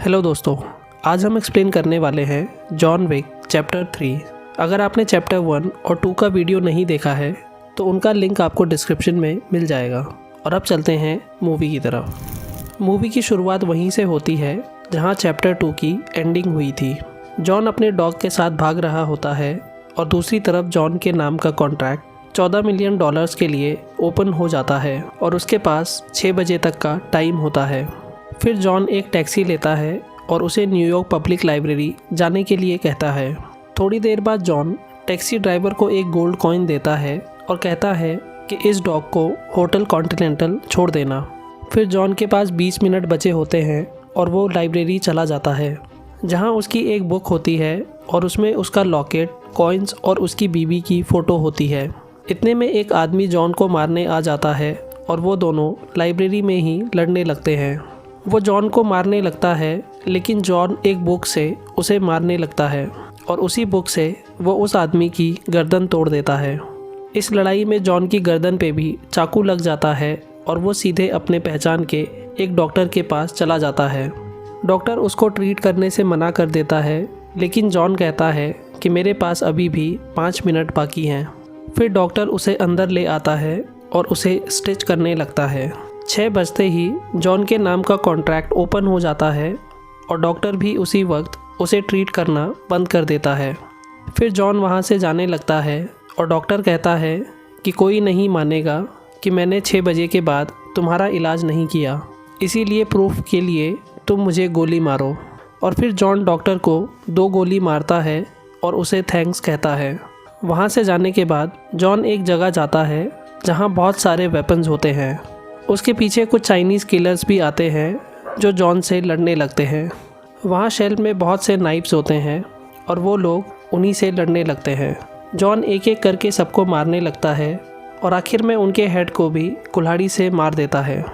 Hello दोस्तों, आज हम एक्सप्लेन करने वाले हैं जॉन विक चैप्टर 3। अगर आपने चैप्टर 1 और 2 का वीडियो नहीं देखा है तो उनका लिंक आपको डिस्क्रिप्शन में मिल जाएगा। और अब चलते हैं मूवी की तरफ। मूवी की शुरुआत वहीं से होती है जहां चैप्टर 2 की एंडिंग हुई थी। जॉन अपने डॉग के साथ भाग रहा होता है और दूसरी तरफ जॉन के नाम का कॉन्ट्रैक्ट $14 मिलियन के लिए ओपन हो जाता है और उसके पास 6 बजे तक का टाइम होता है। फिर जॉन एक टैक्सी लेता है और उसे न्यूयॉर्क पब्लिक लाइब्रेरी जाने के लिए कहता है। थोड़ी देर बाद जॉन टैक्सी ड्राइवर को एक गोल्ड कॉइन देता है और कहता है कि इस डॉग को होटल कॉन्टिनेंटल छोड़ देना। फिर जॉन के पास 20 मिनट बचे होते हैं और वो लाइब्रेरी चला जाता है जहां उसकी एक बुक होती है और उसमें उसका लॉकेट, कॉइन्स और उसकी बीवी की फ़ोटो होती है। इतने में एक आदमी जॉन को मारने आ जाता है और वो दोनों लाइब्रेरी में ही लड़ने लगते हैं। वो जॉन को मारने लगता है लेकिन जॉन एक बुक से उसे मारने लगता है और उसी बुक से वो उस आदमी की गर्दन तोड़ देता है। इस लड़ाई में जॉन की गर्दन पे भी चाकू लग जाता है और वो सीधे अपने पहचान के एक डॉक्टर के पास चला जाता है। डॉक्टर उसको ट्रीट करने से मना कर देता है लेकिन जॉन कहता है कि मेरे पास अभी भी 5 मिनट बाकी हैं। फिर डॉक्टर उसे अंदर ले आता है और उसे स्टिच करने लगता है। 6 बजते ही जॉन के नाम का कॉन्ट्रैक्ट ओपन हो जाता है और डॉक्टर भी उसी वक्त उसे ट्रीट करना बंद कर देता है। फिर जॉन वहाँ से जाने लगता है और डॉक्टर कहता है कि कोई नहीं मानेगा कि मैंने 6 बजे के बाद तुम्हारा इलाज नहीं किया, इसीलिए प्रूफ के लिए तुम मुझे गोली मारो। और फिर जॉन डॉक्टर को 2 गोली मारता है और उसे थैंक्स कहता है। वहाँ से जाने के बाद जॉन एक जगह जाता है जहाँ बहुत सारे वेपन्स होते हैं। उसके पीछे कुछ चाइनीज़ किलर्स भी आते हैं जो जॉन से लड़ने लगते हैं। वहाँ शेल्फ में बहुत से नाइफ्स होते हैं और वो लोग उन्हीं से लड़ने लगते हैं। जॉन एक एक करके सबको मारने लगता है और आखिर में उनके हेड को भी कुल्हाड़ी से मार देता है।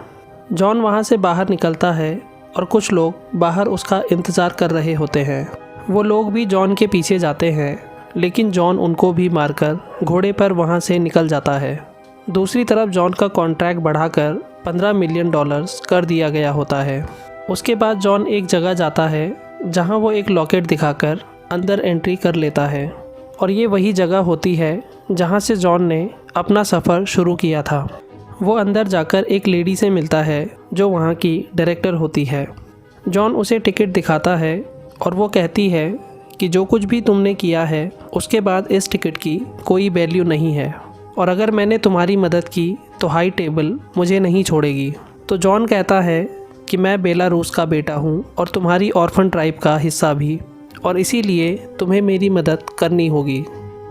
जॉन वहाँ से बाहर निकलता है और कुछ लोग बाहर उसका इंतज़ार कर रहे होते हैं। वो लोग भी जॉन के पीछे जाते हैं लेकिन जॉन उनको भी मारकर घोड़े पर वहाँ से निकल जाता है। दूसरी तरफ जॉन का कॉन्ट्रैक्ट बढ़ाकर $15 मिलियन कर दिया गया होता है। उसके बाद जॉन एक जगह जाता है जहां वो एक लॉकेट दिखाकर अंदर एंट्री कर लेता है और ये वही जगह होती है जहां से जॉन ने अपना सफ़र शुरू किया था। वो अंदर जाकर एक लेडी से मिलता है जो वहां की डायरेक्टर होती है। जॉन उसे टिकट दिखाता है और वो कहती है कि जो कुछ भी तुमने किया है उसके बाद इस टिकट की कोई वैल्यू नहीं है और अगर मैंने तुम्हारी मदद की तो हाई टेबल मुझे नहीं छोड़ेगी। तो जॉन कहता है कि मैं बेलारूस का बेटा हूँ और तुम्हारी ऑर्फन ट्राइब का हिस्सा भी, और इसीलिए तुम्हें मेरी मदद करनी होगी।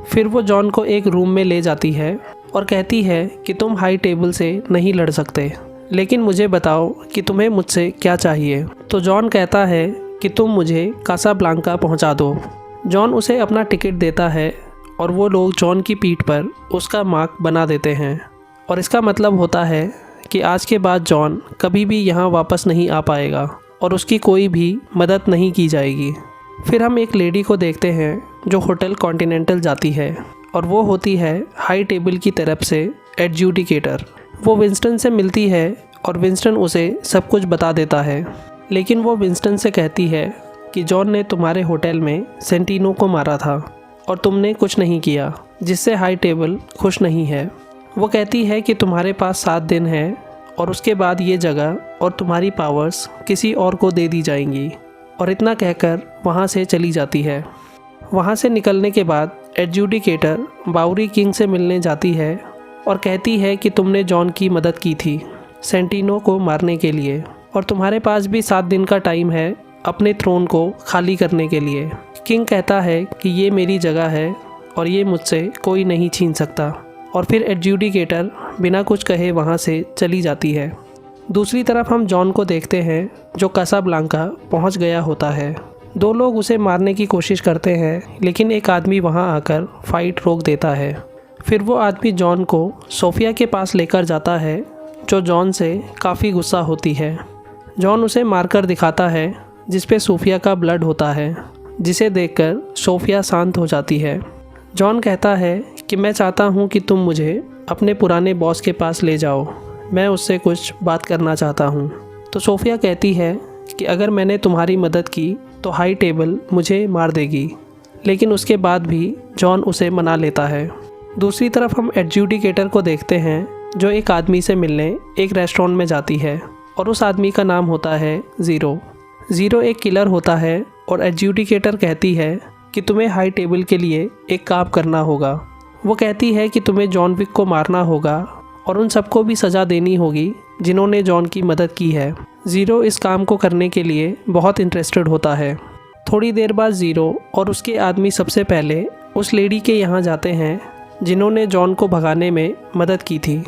फिर वो जॉन को एक रूम में ले जाती है और कहती है कि तुम हाई टेबल से नहीं लड़ सकते, लेकिन मुझे बताओ कि तुम्हें मुझसे क्या चाहिए। तो जॉन कहता है कि तुम मुझे कासाब्लांका पहुँचा दो। जॉन उसे अपना टिकट देता है और वो लोग जॉन की पीठ पर उसका मार्क बना देते हैं और इसका मतलब होता है कि आज के बाद जॉन कभी भी यहाँ वापस नहीं आ पाएगा और उसकी कोई भी मदद नहीं की जाएगी। फिर हम एक लेडी को देखते हैं जो होटल कॉन्टिनेंटल जाती है और वो होती है हाई टेबल की तरफ से एडजुडिकेटर। वो विंस्टन से मिलती है और विंस्टन उसे सब कुछ बता देता है, लेकिन वो विंस्टन से कहती है कि जॉन ने तुम्हारे होटल में सेंटिनो को मारा था और तुमने कुछ नहीं किया, जिससे हाई टेबल खुश नहीं है। वो कहती है कि तुम्हारे पास 7 दिन हैं और उसके बाद ये जगह और तुम्हारी पावर्स किसी और को दे दी जाएंगी, और इतना कहकर वहाँ से चली जाती है। वहाँ से निकलने के बाद एडजुडिकेटर बाउरी किंग से मिलने जाती है और कहती है कि तुमने जॉन की मदद की थी सेंटिनो को मारने के लिए और तुम्हारे पास भी 7 दिन का टाइम है अपने थ्रोन को खाली करने के लिए। किंग कहता है कि ये मेरी जगह है और ये मुझसे कोई नहीं छीन सकता, और फिर एडजुडिकेटर बिना कुछ कहे वहाँ से चली जाती है। दूसरी तरफ हम जॉन को देखते हैं जो कासाब्लांका पहुँच गया होता है। 2 लोग उसे मारने की कोशिश करते हैं लेकिन एक आदमी वहाँ आकर फाइट रोक देता है। फिर वो आदमी जॉन को सोफिया के पास लेकर जाता है जो जॉन से काफ़ी गुस्सा होती है। जॉन उसे मारकर दिखाता है जिस पे सोफिया का ब्लड होता है, जिसे देखकर सोफिया शांत हो जाती है। जॉन कहता है कि मैं चाहता हूँ कि तुम मुझे अपने पुराने बॉस के पास ले जाओ, मैं उससे कुछ बात करना चाहता हूँ। तो सोफिया कहती है कि अगर मैंने तुम्हारी मदद की तो हाई टेबल मुझे मार देगी, लेकिन उसके बाद भी जॉन उसे मना लेता है। दूसरी तरफ हम एडजुडिकेटर को देखते हैं जो एक आदमी से मिलने एक रेस्टोरेंट में जाती है और उस आदमी का नाम होता है ज़ीरो। ज़ीरो एक किलर होता है और एडजुडिकेटर कहती है कि तुम्हें हाई टेबल के लिए एक काम करना होगा। वो कहती है कि तुम्हें जॉन विक को मारना होगा और उन सबको भी सज़ा देनी होगी जिन्होंने जॉन की मदद की है। ज़ीरो इस काम को करने के लिए बहुत इंटरेस्टेड होता है। थोड़ी देर बाद ज़ीरो और उसके आदमी सबसे पहले उस लेडी के यहाँ जाते हैं जिन्होंने जॉन को भगाने में मदद की थी।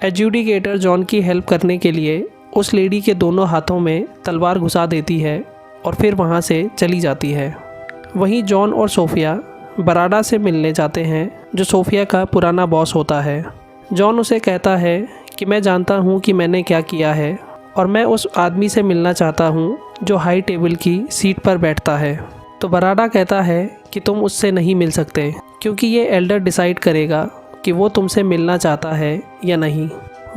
एडजुडिकेटर जॉन की हेल्प करने के लिए उस लेडी के दोनों हाथों में तलवार घुसा देती है और फिर वहाँ से चली जाती है। वहीं जॉन और सोफिया बराडा से मिलने जाते हैं जो सोफिया का पुराना बॉस होता है। जॉन उसे कहता है कि मैं जानता हूँ कि मैंने क्या किया है और मैं उस आदमी से मिलना चाहता हूँ जो हाई टेबल की सीट पर बैठता है। तो बराडा कहता है कि तुम उससे नहीं मिल सकते क्योंकि ये एल्डर डिसाइड करेगा कि वो तुमसे मिलना चाहता है या नहीं।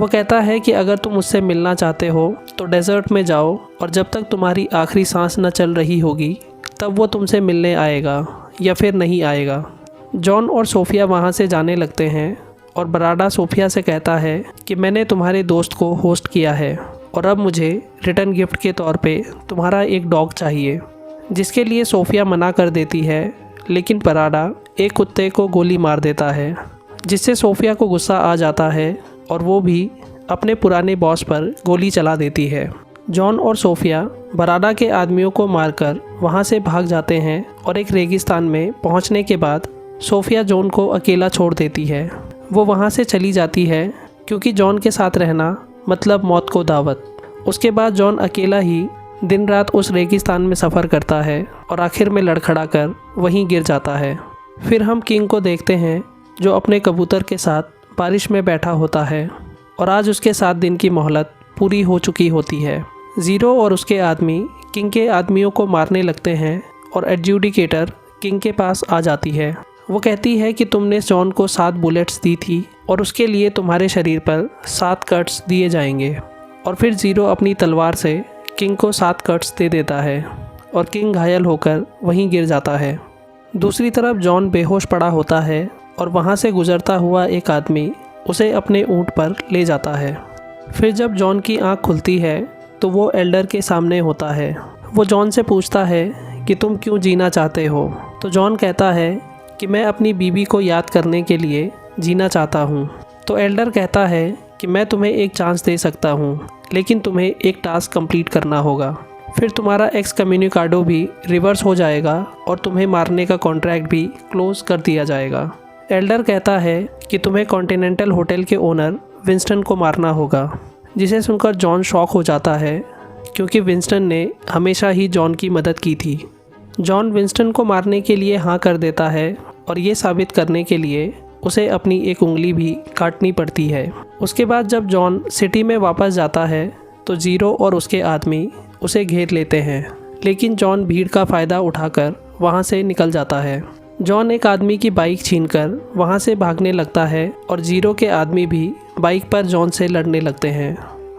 वो कहता है कि अगर तुम उससे मिलना चाहते हो तो डेजर्ट में जाओ और जब तक तुम्हारी आखिरी सांस न चल रही होगी तब वो तुमसे मिलने आएगा या फिर नहीं आएगा। जॉन और सोफिया वहाँ से जाने लगते हैं और बराडा सोफिया से कहता है कि मैंने तुम्हारे दोस्त को होस्ट किया है और अब मुझे रिटर्न गिफ्ट के तौर पे तुम्हारा एक डॉग चाहिए, जिसके लिए सोफिया मना कर देती है। लेकिन बराडा एक कुत्ते को गोली मार देता है जिससे सोफिया को गुस्सा आ जाता है और वो भी अपने पुराने बॉस पर गोली चला देती है। जॉन और सोफिया बराडा के आदमियों को मारकर वहाँ से भाग जाते हैं और एक रेगिस्तान में पहुँचने के बाद सोफिया जॉन को अकेला छोड़ देती है। वो वहाँ से चली जाती है क्योंकि जॉन के साथ रहना मतलब मौत को दावत। उसके बाद जॉन अकेला ही दिन रात उस रेगिस्तान में सफ़र करता है और आखिर में लड़खड़ा कर वहीं गिर जाता है। फिर हम किंग को देखते हैं जो अपने कबूतर के साथ बारिश में बैठा होता है और आज उसके 7 दिन की मोहलत पूरी हो चुकी होती है। ज़ीरो और उसके आदमी किंग के आदमियों को मारने लगते हैं और एडजुडिकेटर किंग के पास आ जाती है। वो कहती है कि तुमने जॉन को 7 बुलेट्स दी थी और उसके लिए तुम्हारे शरीर पर 7 कट्स दिए जाएंगे। और फिर ज़ीरो अपनी तलवार से किंग को 7 कट्स दे देता है और किंग घायल होकर वहीं गिर जाता है। दूसरी तरफ जॉन बेहोश पड़ा होता है और वहाँ से गुजरता हुआ एक आदमी उसे अपने ऊँट पर ले जाता है। फिर जब जॉन की आँख खुलती है तो वो एल्डर के सामने होता है। वो जॉन से पूछता है कि तुम क्यों जीना चाहते हो। तो जॉन कहता है कि मैं अपनी बीवी को याद करने के लिए जीना चाहता हूँ। तो एल्डर कहता है कि मैं तुम्हें एक चांस दे सकता हूँ, लेकिन तुम्हें एक टास्क कंप्लीट करना होगा, फिर तुम्हारा एक्स कम्युनिकाडो भी रिवर्स हो जाएगा और तुम्हें मारने का कॉन्ट्रैक्ट भी क्लोज कर दिया जाएगा। एल्डर कहता है कि तुम्हें कॉन्टिनेंटल होटल के ओनर विंस्टन को मारना होगा, जिसे सुनकर जॉन शॉक हो जाता है क्योंकि विंस्टन ने हमेशा ही जॉन की मदद की थी। जॉन विंस्टन को मारने के लिए हाँ कर देता है और ये साबित करने के लिए उसे अपनी एक उंगली भी काटनी पड़ती है। उसके बाद जब जॉन सिटी में वापस जाता है तो ज़ीरो और उसके आदमी उसे घेर लेते हैं, लेकिन जॉन भीड़ का फ़ायदा उठाकर वहाँ से निकल जाता है। जॉन एक आदमी की बाइक छीनकर वहाँ से भागने लगता है और ज़ीरो के आदमी भी बाइक पर जॉन से लड़ने लगते हैं।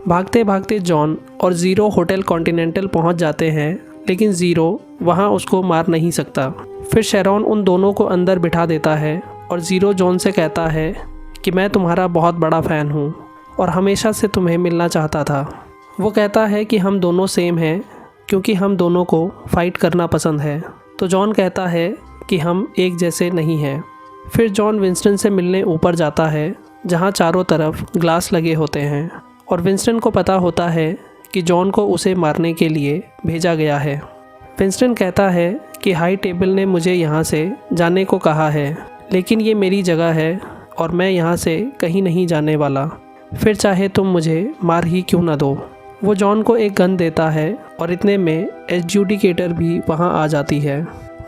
भागते भागते जॉन और ज़ीरो होटल कॉन्टिनेंटल पहुँच जाते हैं, लेकिन ज़ीरो वहाँ उसको मार नहीं सकता। फिर शेरॉन उन दोनों को अंदर बिठा देता है और ज़ीरो जॉन से कहता है कि मैं तुम्हारा बहुत बड़ा फ़ैन हूँ और हमेशा से तुम्हें मिलना चाहता था। वो कहता है कि हम दोनों सेम हैं क्योंकि हम दोनों को फ़ाइट करना पसंद है। तो जॉन कहता है कि हम एक जैसे नहीं हैं। फिर जॉन विंस्टन से मिलने ऊपर जाता है जहाँ चारों तरफ ग्लास लगे होते हैं और विंस्टन को पता होता है कि जॉन को उसे मारने के लिए भेजा गया है। विंस्टन कहता है कि हाई टेबल ने मुझे यहाँ से जाने को कहा है, लेकिन ये मेरी जगह है और मैं यहाँ से कहीं नहीं जाने वाला, फिर चाहे तुम मुझे मार ही क्यों ना दो। वो जॉन को एक गन देता है और इतने में एडजुडिकेटर भी वहाँ आ जाती है।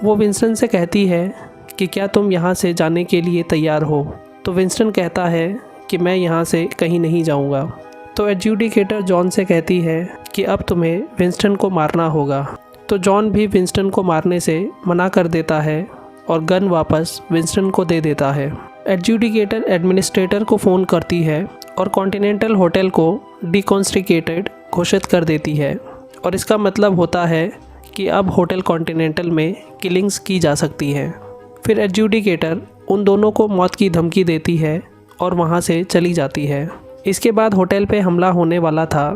वो विंस्टन से कहती है कि क्या तुम यहाँ से जाने के लिए तैयार हो। तो विंस्टन कहता है कि मैं यहाँ से कहीं नहीं जाऊँगा। तो एडजुडिकेटर जॉन से कहती है कि अब तुम्हें विंस्टन को मारना होगा। तो जॉन भी विंस्टन को मारने से मना कर देता है और गन वापस विंस्टन को दे देता है। एडजुडिकेटर एडमिनिस्ट्रेटर को फ़ोन करती है और कॉन्टिनेंटल होटल को डिकॉन्स्टिकेटेड घोषित कर देती है और इसका मतलब होता है कि अब होटल कॉन्टिनेंटल में किलिंग्स की जा सकती हैं। फिर एडजुडिकेटर उन दोनों को मौत की धमकी देती है और वहाँ से चली जाती है। इसके बाद होटल पे हमला होने वाला था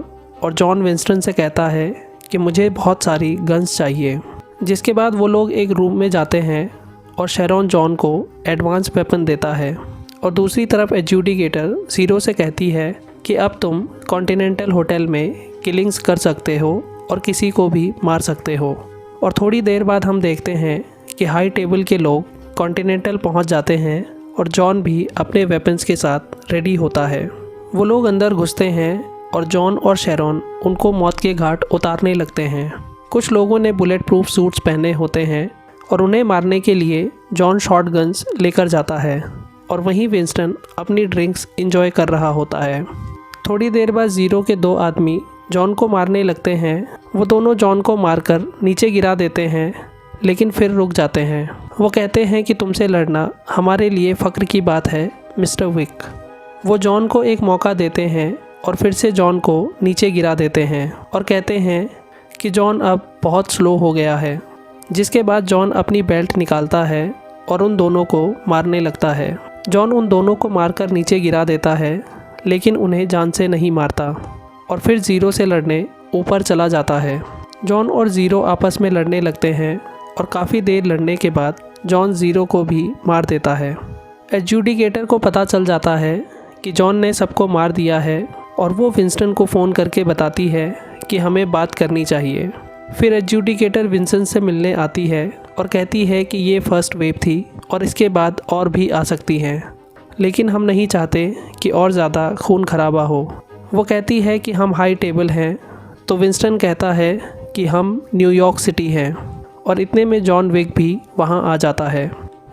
और जॉन विंस्टन से कहता है कि मुझे बहुत सारी गन्स चाहिए। जिसके बाद वो लोग एक रूम में जाते हैं और शेरॉन जॉन को एडवांस वेपन देता है और दूसरी तरफ एडजुडिकेटर ज़ीरो से कहती है कि अब तुम कॉन्टिनेंटल होटल में किलिंग्स कर सकते हो और किसी को भी मार सकते हो। और थोड़ी देर बाद हम देखते हैं कि हाई टेबल के लोग कॉन्टिनेंटल पहुंच जाते हैं और जॉन भी अपने वेपन्स के साथ रेडी होता है। वो लोग अंदर घुसते हैं और जॉन और शेरॉन उनको मौत के घाट उतारने लगते हैं। कुछ लोगों ने बुलेट प्रूफ सूट्स पहने होते हैं और उन्हें मारने के लिए जॉन शॉटगन्स लेकर जाता है और वहीं विंस्टन अपनी ड्रिंक्स एंजॉय कर रहा होता है। थोड़ी देर बाद ज़ीरो के 2 आदमी जॉन को मारने लगते हैं। वो दोनों जॉन को मारकर नीचे गिरा देते हैं लेकिन फिर रुक जाते हैं। वो कहते हैं कि तुमसे लड़ना हमारे लिए फ़ख्र की बात है मिस्टर विक। वो जॉन को एक मौका देते हैं और फिर से जॉन को नीचे गिरा देते हैं और कहते हैं कि जॉन अब बहुत स्लो हो गया है। जिसके बाद जॉन अपनी बेल्ट निकालता है और उन दोनों को मारने लगता है। जॉन उन दोनों को मारकर नीचे गिरा देता है लेकिन उन्हें जान से नहीं मारता और फिर ज़ीरो से लड़ने ऊपर चला जाता है। जॉन और ज़ीरो आपस में लड़ने लगते हैं और काफ़ी देर लड़ने के बाद जॉन ज़ीरो को भी मार देता है। एडजुडिकेटर को पता चल जाता है कि जॉन ने सबको मार दिया है और वो विंस्टन को फ़ोन करके बताती है कि हमें बात करनी चाहिए। फिर एडजुडिकेटर विंस्टन से मिलने आती है और कहती है कि ये फर्स्ट वेव थी और इसके बाद और भी आ सकती हैं, लेकिन हम नहीं चाहते कि और ज़्यादा खून खराबा हो। वो कहती है कि हम हाई टेबल हैं, तो विंस्टन कहता है कि हम न्यूयॉर्क सिटी हैं और इतने में जॉन विक भी वहाँ आ जाता है।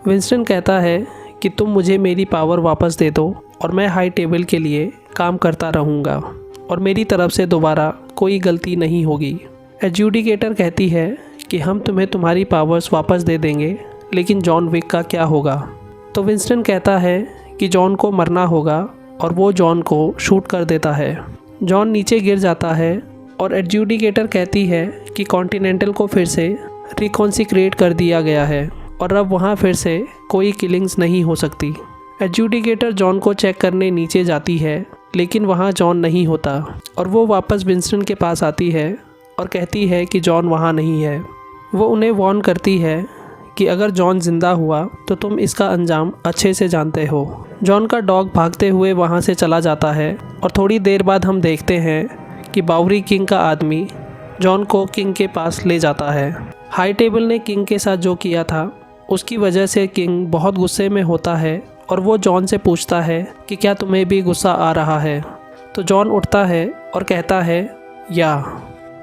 विंस्टन कहता है कि तुम मुझे मेरी पावर वापस दे दो और मैं हाई टेबल के लिए काम करता रहूँगा और मेरी तरफ से दोबारा कोई गलती नहीं होगी। एडजुडिकेटर कहती है कि हम तुम्हें तुम्हारी पावर्स वापस दे देंगे, लेकिन जॉन विक का क्या होगा। तो विंस्टन कहता है कि जॉन को मरना होगा और वो जॉन को शूट कर देता है। जॉन नीचे गिर जाता है और एडजुडिकेटर कहती है कि कॉन्टिनेंटल को फिर से रिकॉन्सिक्रेट कर दिया गया है और अब वहाँ फिर से कोई किलिंग्स नहीं हो सकती। एडजुडिकेटर जॉन को चेक करने नीचे जाती है लेकिन वहाँ जॉन नहीं होता और वो वापस विंस्टन के पास आती है और कहती है कि जॉन वहाँ नहीं है। वो उन्हें वार्न करती है कि अगर जॉन जिंदा हुआ तो तुम इसका अंजाम अच्छे से जानते हो। जॉन का डॉग भागते हुए वहाँ से चला जाता है और थोड़ी देर बाद हम देखते हैं कि बावरी किंग का आदमी जॉन को किंग के पास ले जाता है। हाई टेबल ने किंग के साथ जो किया था उसकी वजह से किंग बहुत गुस्से में होता है और वो जॉन से पूछता है कि क्या तुम्हें भी गुस्सा आ रहा है। तो जॉन उठता है और कहता है या,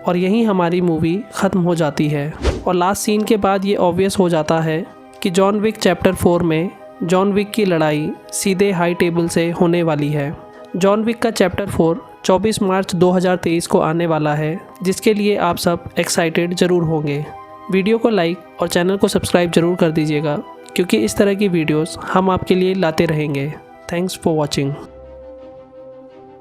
और यहीं हमारी मूवी ख़त्म हो जाती है। और लास्ट सीन के बाद ये ऑब्वियस हो जाता है कि जॉन विक चैप्टर 4 में जॉन विक की लड़ाई सीधे हाई टेबल से होने वाली है। जॉन विक का चैप्टर 4 24 मार्च 2023 को आने वाला है, जिसके लिए आप सब एक्साइटेड ज़रूर होंगे। वीडियो को लाइक और चैनल को सब्सक्राइब ज़रूर कर दीजिएगा, क्योंकि इस तरह की वीडियोस हम आपके लिए लाते रहेंगे। Thanks for watching.